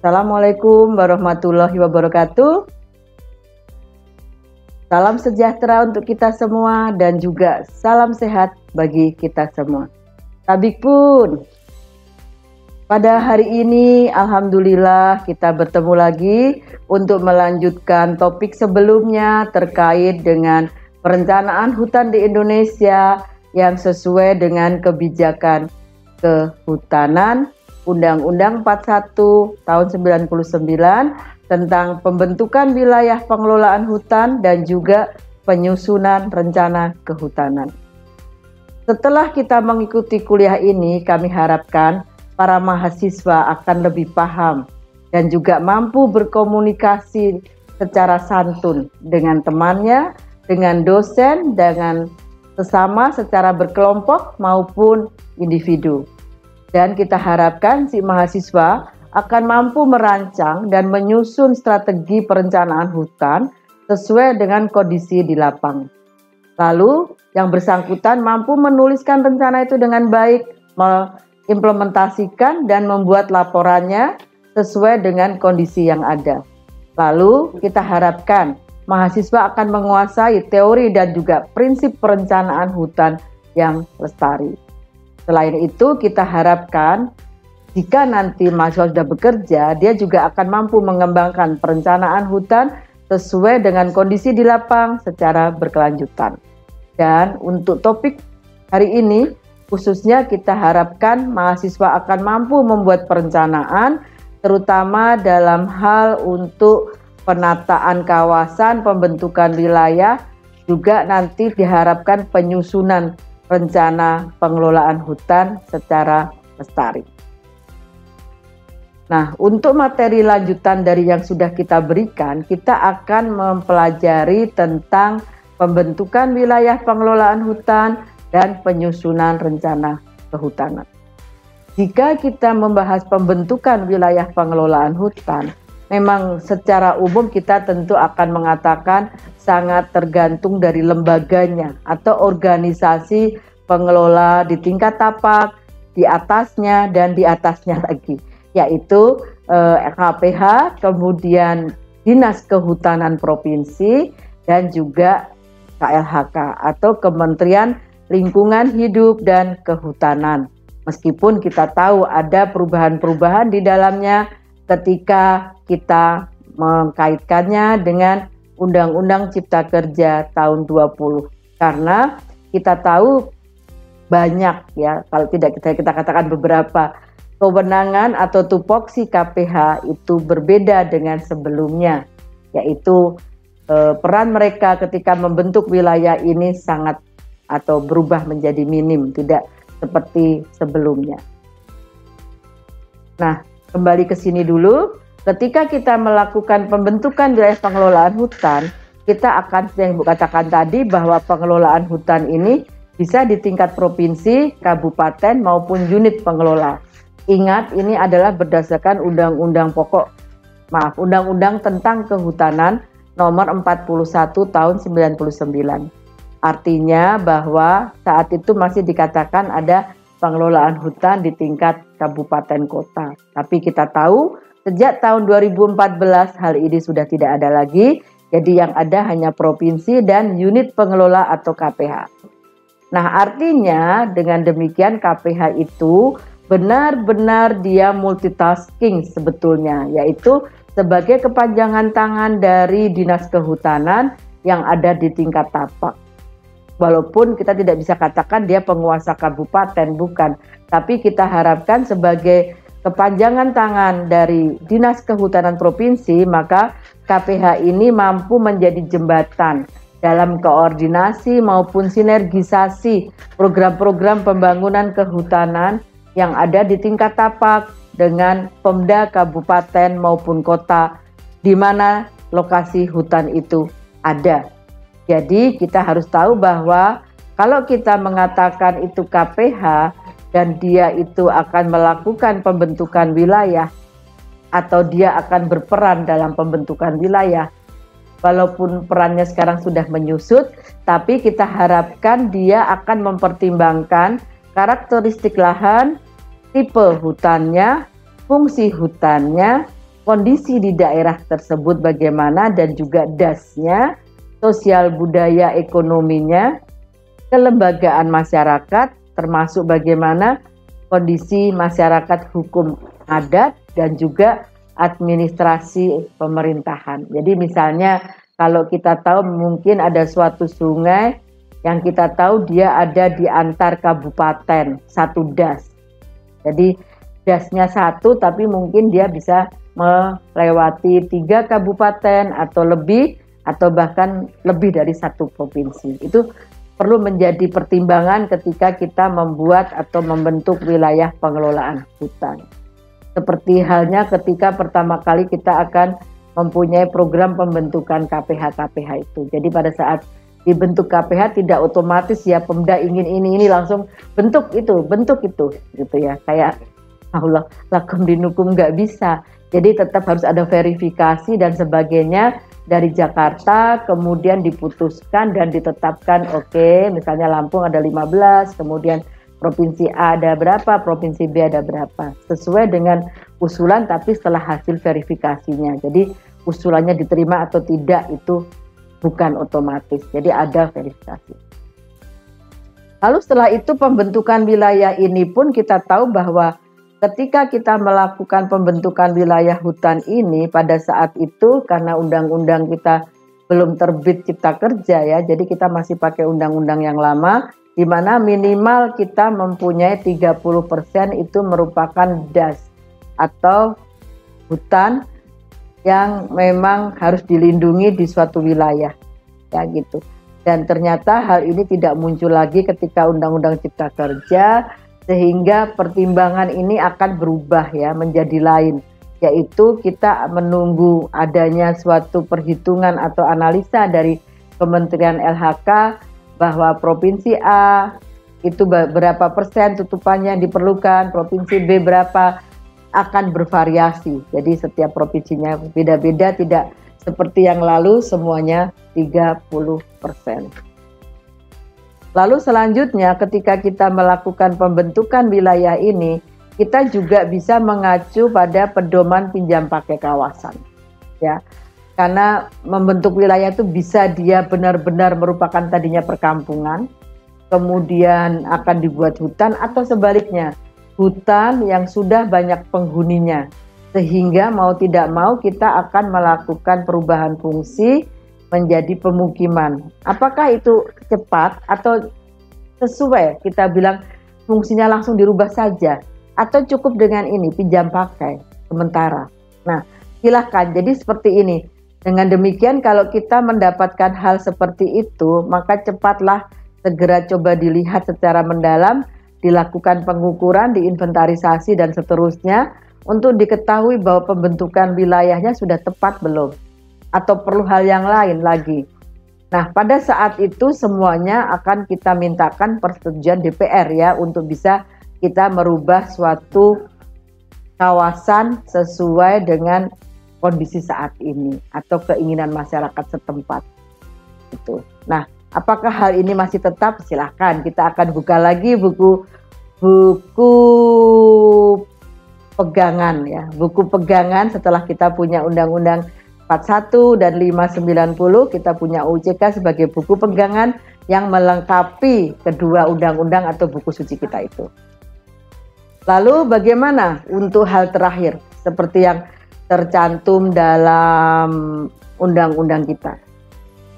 Assalamualaikum warahmatullahi wabarakatuh. Salam sejahtera untuk kita semua dan juga salam sehat bagi kita semua. Tabik pun, pada hari ini alhamdulillah kita bertemu lagi untuk melanjutkan topik sebelumnya terkait dengan perencanaan hutan di Indonesia yang sesuai dengan kebijakan kehutanan Undang-Undang 41 tahun 99 tentang pembentukan wilayah pengelolaan hutan dan juga penyusunan rencana kehutanan. Setelah kita mengikuti kuliah ini, kami harapkan para mahasiswa akan lebih paham dan juga mampu berkomunikasi secara santun dengan temannya, dengan dosen, dengan sesama secara berkelompok maupun individu. Dan kita harapkan si mahasiswa akan mampu merancang dan menyusun strategi perencanaan hutan sesuai dengan kondisi di lapangan. Lalu yang bersangkutan mampu menuliskan rencana itu dengan baik, mengimplementasikan dan membuat laporannya sesuai dengan kondisi yang ada. Lalu kita harapkan mahasiswa akan menguasai teori dan juga prinsip perencanaan hutan yang lestari. Selain itu, kita harapkan jika nanti mahasiswa sudah bekerja, dia juga akan mampu mengembangkan perencanaan hutan sesuai dengan kondisi di lapang secara berkelanjutan. Dan untuk topik hari ini, khususnya kita harapkan mahasiswa akan mampu membuat perencanaan, terutama dalam hal untuk penataan kawasan, pembentukan wilayah, juga nanti diharapkan penyusunan rencana pengelolaan hutan secara lestari. Nah, untuk materi lanjutan dari yang sudah kita berikan, kita akan mempelajari tentang pembentukan wilayah pengelolaan hutan dan penyusunan rencana kehutanan. Jika kita membahas pembentukan wilayah pengelolaan hutan, memang secara umum kita tentu akan mengatakan sangat tergantung dari lembaganya atau organisasi pengelola di tingkat tapak, di atasnya dan di atasnya lagi, yaitu KPH, kemudian Dinas Kehutanan Provinsi dan juga KLHK atau Kementerian Lingkungan Hidup dan Kehutanan. Meskipun kita tahu ada perubahan-perubahan di dalamnya ketika kita mengkaitkannya dengan Undang-Undang Cipta Kerja tahun 20 karena kita tahu banyak ya, kalau tidak kita katakan beberapa kewenangan atau tupoksi KPH itu berbeda dengan sebelumnya, yaitu peran mereka ketika membentuk wilayah ini sangat atau berubah menjadi minim, tidak seperti sebelumnya. Nah, kembali ke sini dulu. Ketika kita melakukan pembentukan wilayah pengelolaan hutan, kita akan yang Ibu katakan tadi bahwa pengelolaan hutan ini bisa di tingkat provinsi, kabupaten maupun unit pengelola. Ingat, ini adalah berdasarkan Undang-Undang tentang Kehutanan nomor 41 tahun 99. Artinya bahwa saat itu masih dikatakan ada pengelolaan hutan di tingkat kabupaten kota. Tapi kita tahu sejak tahun 2014 hal ini sudah tidak ada lagi, jadi yang ada hanya provinsi dan unit pengelola atau KPH. Nah, artinya dengan demikian KPH itu benar-benar dia multitasking sebetulnya, yaitu sebagai kepanjangan tangan dari Dinas Kehutanan yang ada di tingkat tapak. Walaupun kita tidak bisa katakan dia penguasa kabupaten, bukan, tapi kita harapkan sebagai kepanjangan tangan dari Dinas Kehutanan Provinsi, maka KPH ini mampu menjadi jembatan dalam koordinasi maupun sinergisasi program-program pembangunan kehutanan yang ada di tingkat tapak dengan Pemda kabupaten maupun kota di mana lokasi hutan itu ada. Jadi kita harus tahu bahwa kalau kita mengatakan itu KPH dan dia itu akan melakukan pembentukan wilayah atau dia akan berperan dalam pembentukan wilayah, walaupun perannya sekarang sudah menyusut, tapi kita harapkan dia akan mempertimbangkan karakteristik lahan, tipe hutannya, fungsi hutannya, kondisi di daerah tersebut bagaimana dan juga dasnya, sosial budaya ekonominya, kelembagaan masyarakat, termasuk bagaimana kondisi masyarakat hukum adat dan juga administrasi pemerintahan. Jadi misalnya kalau kita tahu mungkin ada suatu sungai yang kita tahu dia ada di antar kabupaten, satu das. Jadi dasnya satu tapi mungkin dia bisa melewati 3 kabupaten atau lebih atau bahkan lebih dari satu provinsi. Itu perlu menjadi pertimbangan ketika kita membuat atau membentuk wilayah pengelolaan hutan. Seperti halnya ketika pertama kali kita akan mempunyai program pembentukan KPH-KPH itu. Jadi pada saat dibentuk KPH tidak otomatis ya Pemda ingin ini langsung bentuk itu gitu ya. Kayak Allah lakum dinukum nggak bisa. Jadi tetap harus ada verifikasi dan sebagainya dari Jakarta, kemudian diputuskan dan ditetapkan oke, misalnya Lampung ada 15, kemudian Provinsi A ada berapa, Provinsi B ada berapa. Sesuai dengan usulan tapi setelah hasil verifikasinya. Jadi usulannya diterima atau tidak itu bukan otomatis, jadi ada verifikasi. Lalu setelah itu pembentukan wilayah ini pun kita tahu bahwa ketika kita melakukan pembentukan wilayah hutan ini pada saat itu karena undang-undang kita belum terbit Cipta Kerja ya, jadi kita masih pakai undang-undang yang lama di mana minimal kita mempunyai 30% itu merupakan das atau hutan yang memang harus dilindungi di suatu wilayah ya gitu. Dan ternyata hal ini tidak muncul lagi ketika Undang-Undang Cipta Kerja, sehingga pertimbangan ini akan berubah ya menjadi lain, yaitu kita menunggu adanya suatu perhitungan atau analisa dari Kementerian LHK bahwa Provinsi A itu berapa persen tutupannya yang diperlukan, Provinsi B berapa, akan bervariasi. Jadi setiap provinsinya beda-beda, tidak seperti yang lalu semuanya 30%. Lalu selanjutnya ketika kita melakukan pembentukan wilayah ini, kita juga bisa mengacu pada pedoman pinjam pakai kawasan. Ya. Karena membentuk wilayah itu bisa dia benar-benar merupakan tadinya perkampungan, kemudian akan dibuat hutan atau sebaliknya. Hutan yang sudah banyak penghuninya, sehingga mau tidak mau kita akan melakukan perubahan fungsi menjadi pemukiman. Apakah itu cepat atau sesuai kita bilang fungsinya langsung dirubah saja, atau cukup dengan ini pinjam pakai sementara. Nah silahkan, jadi seperti ini. Dengan demikian kalau kita mendapatkan hal seperti itu, maka cepatlah segera coba dilihat secara mendalam, dilakukan pengukuran, diinventarisasi dan seterusnya untuk diketahui bahwa pembentukan wilayahnya sudah tepat belum atau perlu hal yang lain lagi. Nah, pada saat itu semuanya akan kita mintakan persetujuan DPR ya untuk bisa kita merubah suatu kawasan sesuai dengan kondisi saat ini atau keinginan masyarakat setempat. Gitu. Nah, apakah hal ini masih tetap? Silahkan, kita akan buka lagi buku pegangan ya. Buku pegangan setelah kita punya Undang-Undang 41 dan 590, kita punya UUCK sebagai buku pegangan yang melengkapi kedua undang-undang atau buku suci kita itu. Lalu bagaimana untuk hal terakhir seperti yang tercantum dalam undang-undang kita?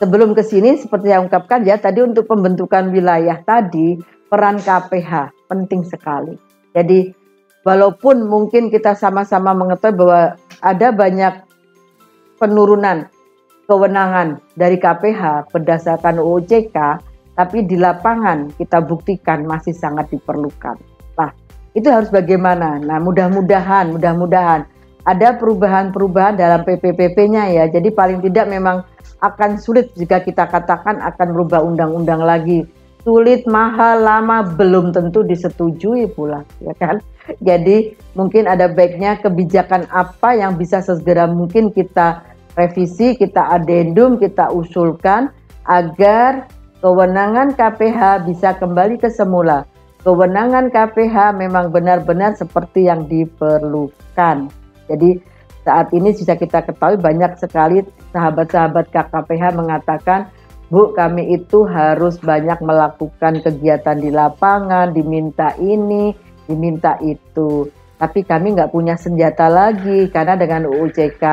Sebelum ke sini seperti yang ungkapkan ya tadi untuk pembentukan wilayah tadi peran KPH penting sekali. Jadi walaupun mungkin kita sama-sama mengetahui bahwa ada banyak penurunan kewenangan dari KPH berdasarkan UUCK, tapi di lapangan kita buktikan masih sangat diperlukan. Nah, itu harus bagaimana? Nah, mudah-mudahan ada perubahan-perubahan dalam PPPP-nya ya. Jadi paling tidak memang akan sulit jika kita katakan akan merubah undang-undang lagi. Sulit, mahal, lama, belum tentu disetujui pula, ya kan? Jadi mungkin ada baiknya kebijakan apa yang bisa segera mungkin kita revisi, kita adendum, kita usulkan agar kewenangan KPH bisa kembali ke semula. Kewenangan KPH memang benar-benar seperti yang diperlukan. Jadi saat ini bisa kita ketahui banyak sekali sahabat-sahabat KKPH mengatakan, Bu, kami itu harus banyak melakukan kegiatan di lapangan, diminta ini, diminta itu. Tapi kami nggak punya senjata lagi, karena dengan UU CK,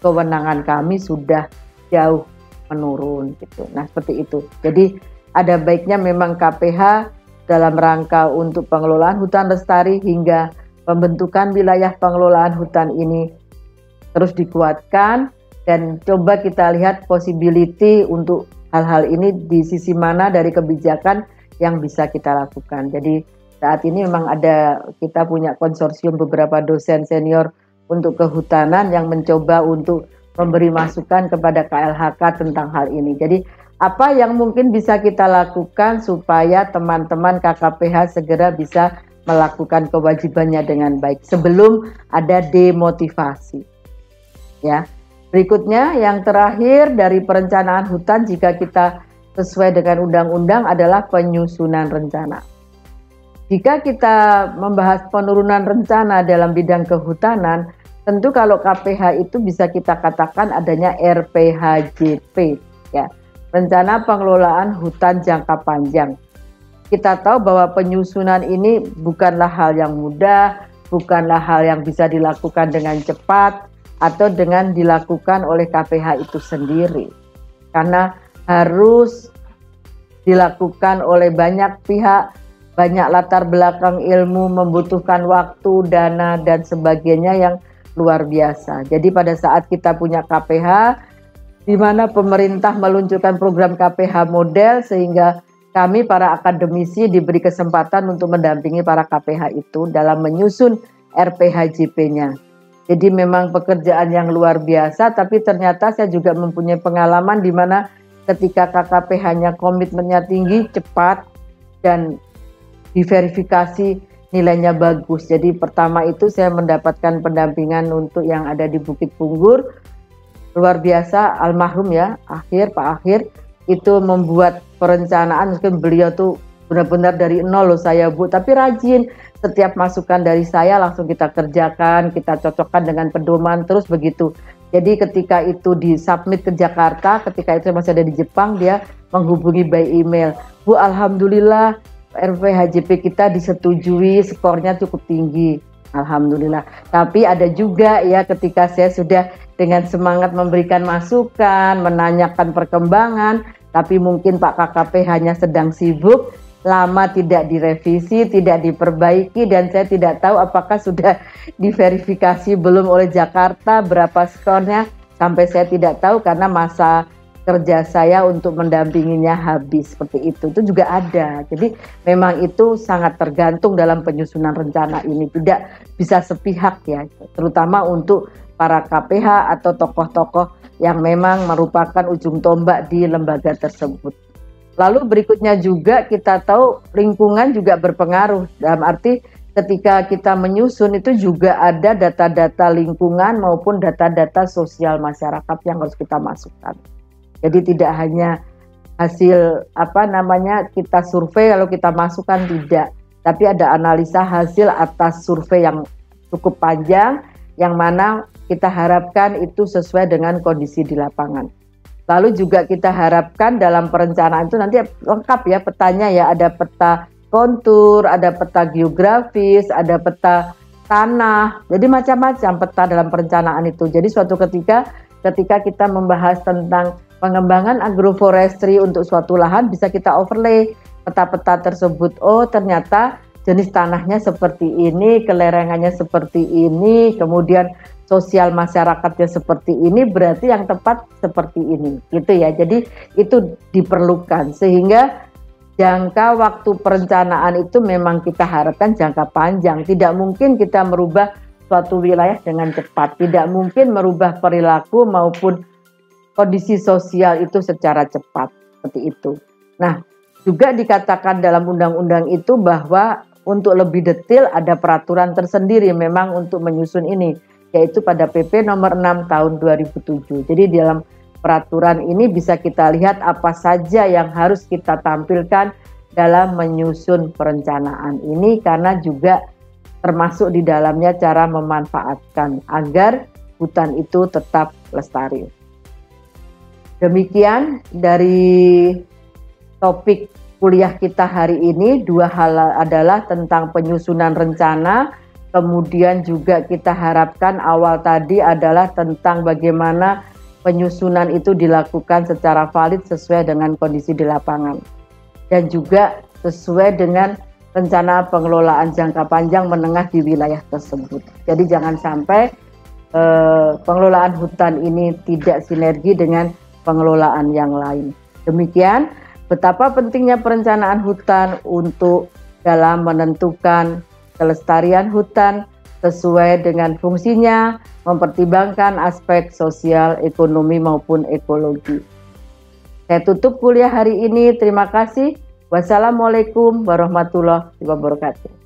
kewenangan kami sudah jauh menurun. Gitu. Nah, seperti itu. Jadi, ada baiknya memang KPH dalam rangka untuk pengelolaan hutan lestari hingga pembentukan wilayah pengelolaan hutan ini terus dikuatkan, dan coba kita lihat possibility untuk hal-hal ini di sisi mana dari kebijakan yang bisa kita lakukan. Jadi saat ini memang kita punya konsorsium beberapa dosen senior untuk kehutanan yang mencoba untuk memberi masukan kepada KLHK tentang hal ini. Jadi apa yang mungkin bisa kita lakukan supaya teman-teman KKPH segera bisa melakukan kewajibannya dengan baik sebelum ada demotivasi. Ya, berikutnya yang terakhir dari perencanaan hutan jika kita sesuai dengan undang-undang adalah penyusunan rencana. Jika kita membahas penurunan rencana dalam bidang kehutanan, tentu kalau KPH itu bisa kita katakan adanya RPHJP, ya, Rencana Pengelolaan Hutan Jangka Panjang. Kita tahu bahwa penyusunan ini bukanlah hal yang mudah, bukanlah hal yang bisa dilakukan dengan cepat, atau dengan dilakukan oleh KPH itu sendiri, karena harus dilakukan oleh banyak pihak, banyak latar belakang ilmu, membutuhkan waktu, dana, dan sebagainya yang luar biasa. Jadi pada saat kita punya KPH, di mana pemerintah meluncurkan program KPH model, sehingga kami para akademisi diberi kesempatan untuk mendampingi para KPH itu dalam menyusun RPHJP-nya. Jadi memang pekerjaan yang luar biasa, tapi ternyata saya juga mempunyai pengalaman di mana ketika KKPH-nya komitmennya tinggi, cepat, dan diverifikasi nilainya bagus. Jadi pertama itu saya mendapatkan pendampingan untuk yang ada di Bukit Punggur, luar biasa, almarhum ya, Pak Akhir, itu membuat perencanaan, mungkin beliau tuh benar-benar dari nol loh saya Bu, tapi rajin. Setiap masukan dari saya langsung kita kerjakan, kita cocokkan dengan pedoman, terus begitu. Jadi ketika itu disubmit ke Jakarta, ketika itu masih ada di Jepang, dia menghubungi by email. Bu, alhamdulillah RPHJP kita disetujui, skornya cukup tinggi. Alhamdulillah. Tapi ada juga ya ketika saya sudah dengan semangat memberikan masukan, menanyakan perkembangan, tapi mungkin Pak KKP hanya sedang sibuk, lama tidak direvisi, tidak diperbaiki, dan saya tidak tahu apakah sudah diverifikasi belum oleh Jakarta, berapa skornya, sampai saya tidak tahu karena masa kerja saya untuk mendampinginya habis, seperti itu juga ada. Jadi memang itu sangat tergantung dalam penyusunan rencana ini, tidak bisa sepihak ya, terutama untuk para KPH atau tokoh-tokoh yang memang merupakan ujung tombak di lembaga tersebut. Lalu berikutnya juga kita tahu lingkungan juga berpengaruh, dalam arti ketika kita menyusun itu juga ada data-data lingkungan maupun data-data sosial masyarakat yang harus kita masukkan. Jadi tidak hanya hasil kita survei lalu kita masukkan, tidak, tapi ada analisa hasil atas survei yang cukup panjang yang mana kita harapkan itu sesuai dengan kondisi di lapangan. Lalu juga kita harapkan dalam perencanaan itu nanti lengkap ya petanya ya, ada peta kontur, ada peta geografis, ada peta tanah, jadi macam-macam peta dalam perencanaan itu. Jadi suatu ketika kita membahas tentang pengembangan agroforestry untuk suatu lahan, bisa kita overlay peta-peta tersebut. Oh ternyata jenis tanahnya seperti ini, kelerengannya seperti ini, kemudian sosial masyarakatnya seperti ini, berarti yang tepat seperti ini, gitu ya. Jadi itu diperlukan sehingga jangka waktu perencanaan itu memang kita harapkan jangka panjang. Tidak mungkin kita merubah suatu wilayah dengan cepat, tidak mungkin merubah perilaku maupun kondisi sosial itu secara cepat, seperti itu. Nah, juga dikatakan dalam undang-undang itu bahwa untuk lebih detail ada peraturan tersendiri memang untuk menyusun ini, yaitu pada PP nomor 6 tahun 2007. Jadi dalam peraturan ini bisa kita lihat apa saja yang harus kita tampilkan dalam menyusun perencanaan ini, karena juga termasuk di dalamnya cara memanfaatkan agar hutan itu tetap lestari. Demikian dari topik kuliah kita hari ini. Dua hal adalah tentang penyusunan rencana, kemudian juga kita harapkan awal tadi adalah tentang bagaimana penyusunan itu dilakukan secara valid sesuai dengan kondisi di lapangan. Dan juga sesuai dengan rencana pengelolaan jangka panjang menengah di wilayah tersebut. Jadi jangan sampai pengelolaan hutan ini tidak sinergi dengan pengelolaan yang lain. Demikian betapa pentingnya perencanaan hutan untuk dalam menentukan kelestarian hutan sesuai dengan fungsinya, mempertimbangkan aspek sosial, ekonomi maupun ekologi. Saya tutup kuliah hari ini. Terima kasih. Wassalamualaikum warahmatullahi wabarakatuh.